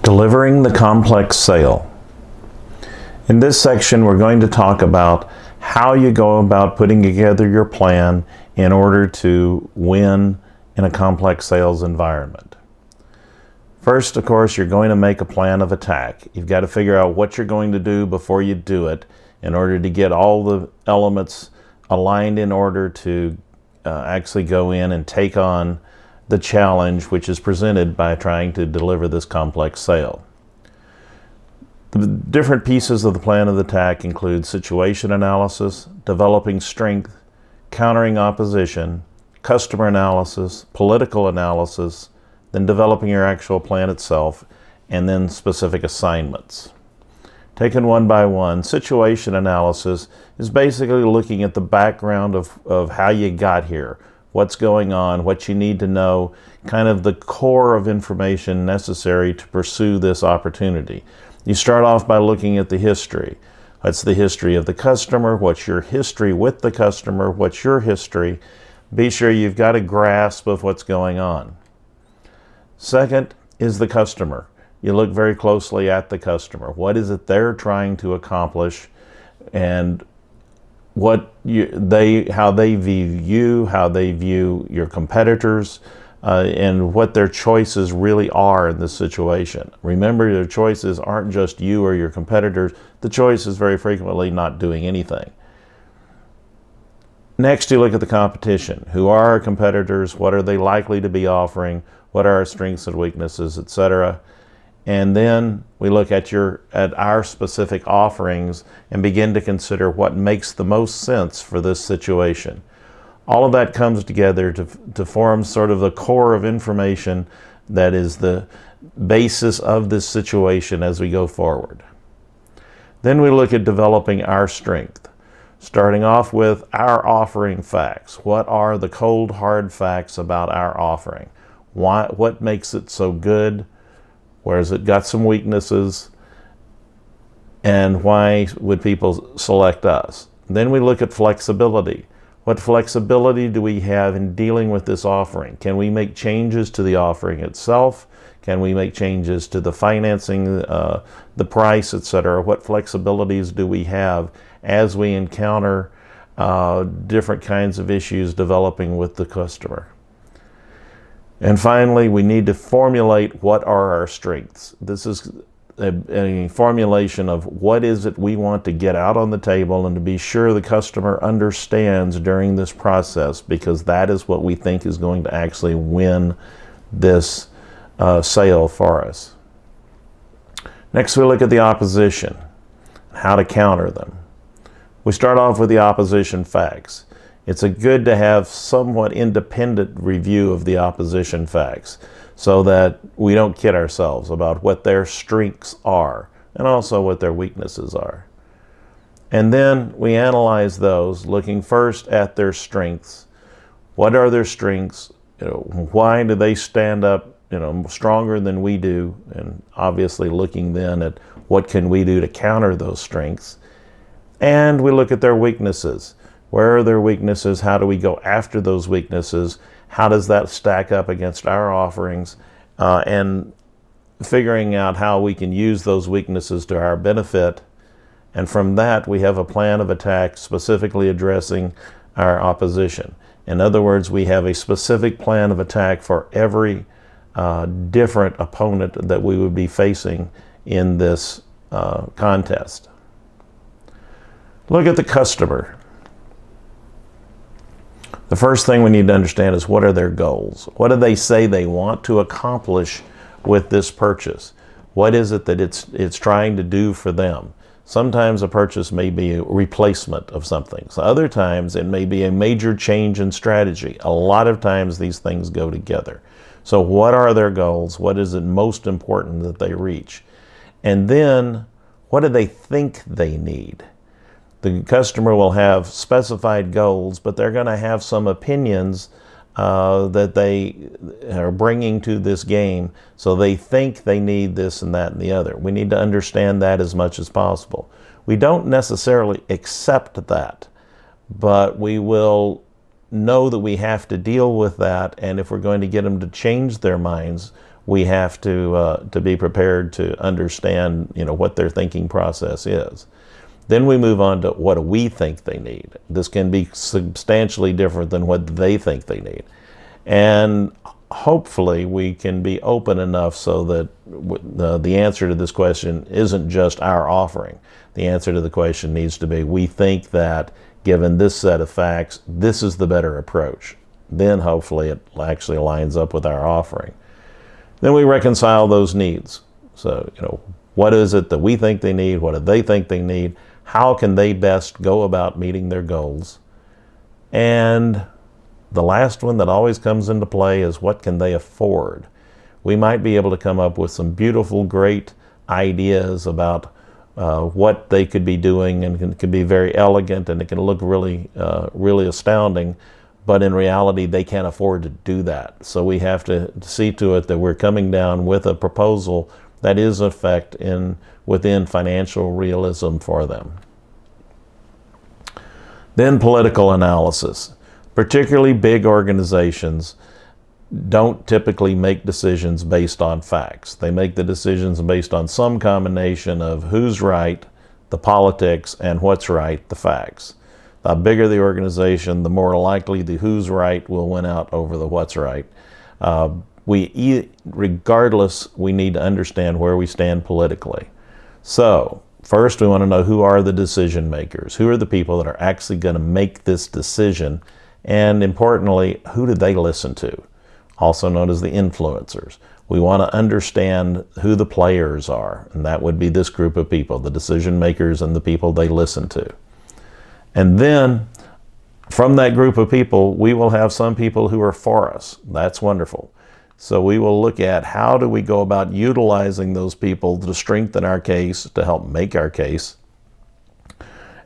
Delivering the complex sale. In this section, we're going to talk about how you go about putting together your plan in order to win in a complex sales environment. First, of course, you're going to make a plan of attack. You've got to figure out what you're going to do before you do it in order to get all the elements aligned in order to actually go in and take on the challenge which is presented by trying to deliver this complex sale. The different pieces of the plan of attack include situation analysis, developing strength, countering opposition, customer analysis, political analysis, then developing your actual plan itself, and then specific assignments. Taken one by one, situation analysis is basically looking at the background of how you got here, what's going on, what you need to know, kind of the core of information necessary to pursue this opportunity. You start off by looking at the history. What's the history of the customer? What's your history with the customer? What's your history? Be sure you've got a grasp of what's going on. Second is the customer. You look very closely at the customer. What is it they're trying to accomplish, and how they view you, how they view your competitors, and what their choices really are in this situation. Remember, their choices aren't just you or your competitors. The choice is very frequently not doing anything. Next, you look at the competition. Who are our competitors? What are they likely to be offering? What are our strengths and weaknesses, etc.? And then we look at our specific offerings and begin to consider what makes the most sense for this situation. All of that comes together to form sort of the core of information that is the basis of this situation as we go forward. Then we look at developing our strength, starting off with our offering facts. What are the cold, hard facts about our offering? What makes it so good? Where has it got some weaknesses? And why would people select us? Then we look at flexibility. What flexibility do we have in dealing with this offering? Can we make changes to the offering itself? Can we make changes to the financing, the price, etc.? What flexibilities do we have as we encounter different kinds of issues developing with the customer? And finally, we need to formulate what are our strengths. This is a formulation of what is it we want to get out on the table and to be sure the customer understands during this process, because that is what we think is going to actually win this sale for us. Next, we look at the opposition, how to counter them. We start off with the opposition facts. It's good to have somewhat independent review of the opposition facts so that we don't kid ourselves about what their strengths are and also what their weaknesses are. And then we analyze those, looking first at their strengths. What are their strengths? Why do they stand up stronger than we do? And obviously looking then at what can we do to counter those strengths. And we look at their weaknesses. Where are their weaknesses? How do we go after those weaknesses? How does that stack up against our offerings? And figuring out how we can use those weaknesses to our benefit. And from that, we have a plan of attack specifically addressing our opposition. In other words, we have a specific plan of attack for every different opponent that we would be facing in this contest. Look at the customer. The first thing we need to understand is, what are their goals? What do they say they want to accomplish with this purchase? What is it that it's trying to do for them? Sometimes a purchase may be a replacement of something. So other times it may be a major change in strategy. A lot of times these things go together. So what are their goals? What is it most important that they reach? And then what do they think they need? The customer will have specified goals, but they're going to have some opinions that they are bringing to this game. So they think they need this and that and the other. We need to understand that as much as possible. We don't necessarily accept that, but we will know that we have to deal with that. And if we're going to get them to change their minds, we have to be prepared to understand, what their thinking process is. Then we move on to what do we think they need. This can be substantially different than what they think they need. And hopefully we can be open enough so that the answer to this question isn't just our offering. The answer to the question needs to be, we think that given this set of facts, this is the better approach. Then hopefully it actually lines up with our offering. Then we reconcile those needs. So, what is it that we think they need? What do they think they need? How can they best go about meeting their goals? And the last one that always comes into play is, what can they afford? We might be able to come up with some beautiful, great ideas about what they could be doing, and it can be very elegant, and it can look really, really astounding. But in reality, they can't afford to do that. So we have to see to it that we're coming down with a proposal that is within financial realism for them. Then political analysis. Particularly big organizations don't typically make decisions based on facts. They make the decisions based on some combination of who's right, the politics, and what's right, the facts. The bigger the organization, the more likely the who's right will win out over the what's right. Regardless, we need to understand where we stand politically. So, first we want to know, who are the decision makers? Who are the people that are actually going to make this decision? And importantly, who do they listen to? Also known as the influencers. We want to understand who the players are, and that would be this group of people, the decision makers and the people they listen to. And then, from that group of people, we will have some people who are for us. That's wonderful. So we will look at, how do we go about utilizing those people to strengthen our case, to help make our case,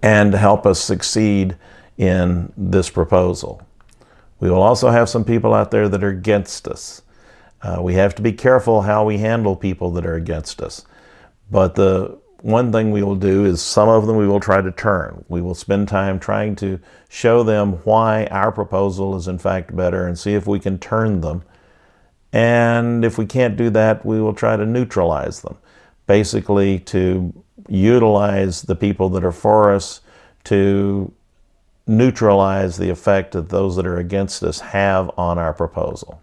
and to help us succeed in this proposal. We will also have some people out there that are against us. We have to be careful how we handle people that are against us. But the one thing we will do is, some of them we will try to turn. We will spend time trying to show them why our proposal is in fact better, and see if we can turn them. And if we can't do that, we will try to neutralize them. Basically, to utilize the people that are for us to neutralize the effect that those that are against us have on our proposal.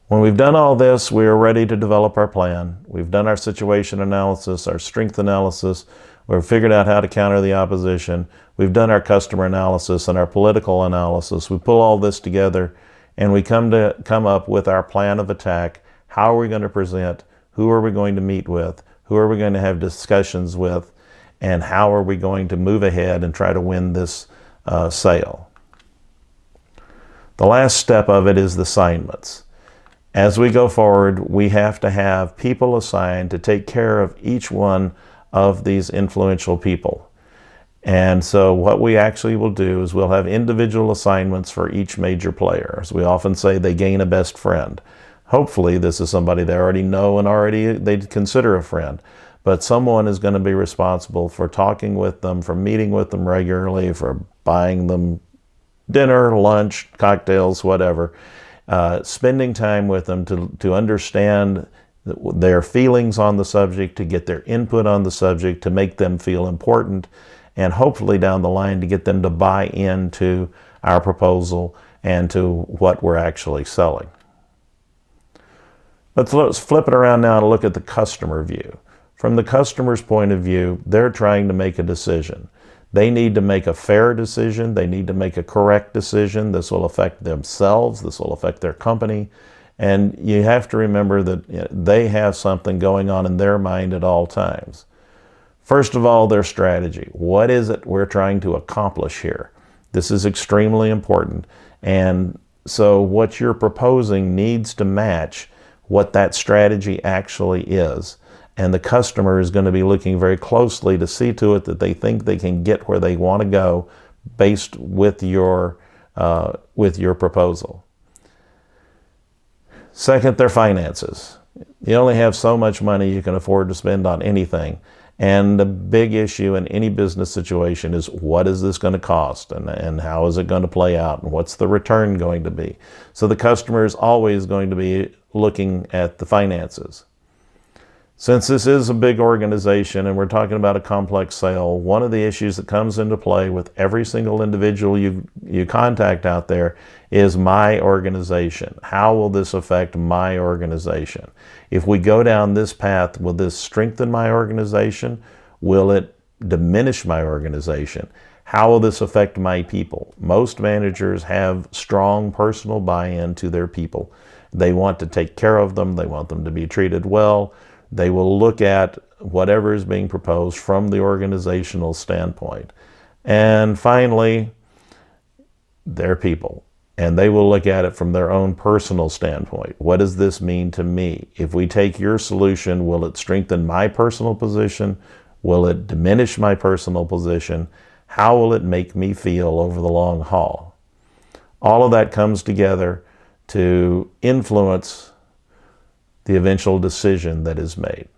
When we've done all this, we are ready to develop our plan. We've done our situation analysis, our strength analysis. We've figured out how to counter the opposition. We've done our customer analysis and our political analysis. We pull all this together, and we come up with our plan of attack. How are we going to present? Who are we going to meet with? Who are we going to have discussions with? And how are we going to move ahead and try to win this sale? The last step of it is the assignments. As we go forward, we have to have people assigned to take care of each one of these influential people. And so what we actually will do is, we'll have individual assignments for each major player. As we often say, they gain a best friend. Hopefully this is somebody they already know and already they consider a friend. But someone is going to be responsible for talking with them, for meeting with them regularly, for buying them dinner, lunch, cocktails, whatever. Spending time with them to understand their feelings on the subject, to get their input on the subject, to make them feel important, and hopefully down the line to get them to buy into our proposal and to what we're actually selling. Let's flip it around now to look at the customer view. From the customer's point of view, they're trying to make a decision. They need to make a fair decision. They need to make a correct decision. This will affect themselves. This will affect their company. And you have to remember that they have something going on in their mind at all times. First of all, their strategy. What is it we're trying to accomplish here? This is extremely important. And so what you're proposing needs to match what that strategy actually is. And the customer is going to be looking very closely to see to it that they think they can get where they want to go based with your proposal. Second, their finances. You only have so much money you can afford to spend on anything. And the big issue in any business situation is, what is this going to cost, and how is it going to play out, and what's the return going to be? So the customer is always going to be looking at the finances. Since this is a big organization and we're talking about a complex sale, one of the issues that comes into play with every single individual you contact out there is my organization. How will this affect my organization? If we go down this path, will this strengthen my organization? Will it diminish my organization? How will this affect my people? Most managers have strong personal buy-in to their people. They want to take care of them. They want them to be treated well. They will look at whatever is being proposed from the organizational standpoint. And finally, their people. And they will look at it from their own personal standpoint. What does this mean to me? If we take your solution, will it strengthen my personal position? Will it diminish my personal position? How will it make me feel over the long haul? All of that comes together to influence the eventual decision that is made.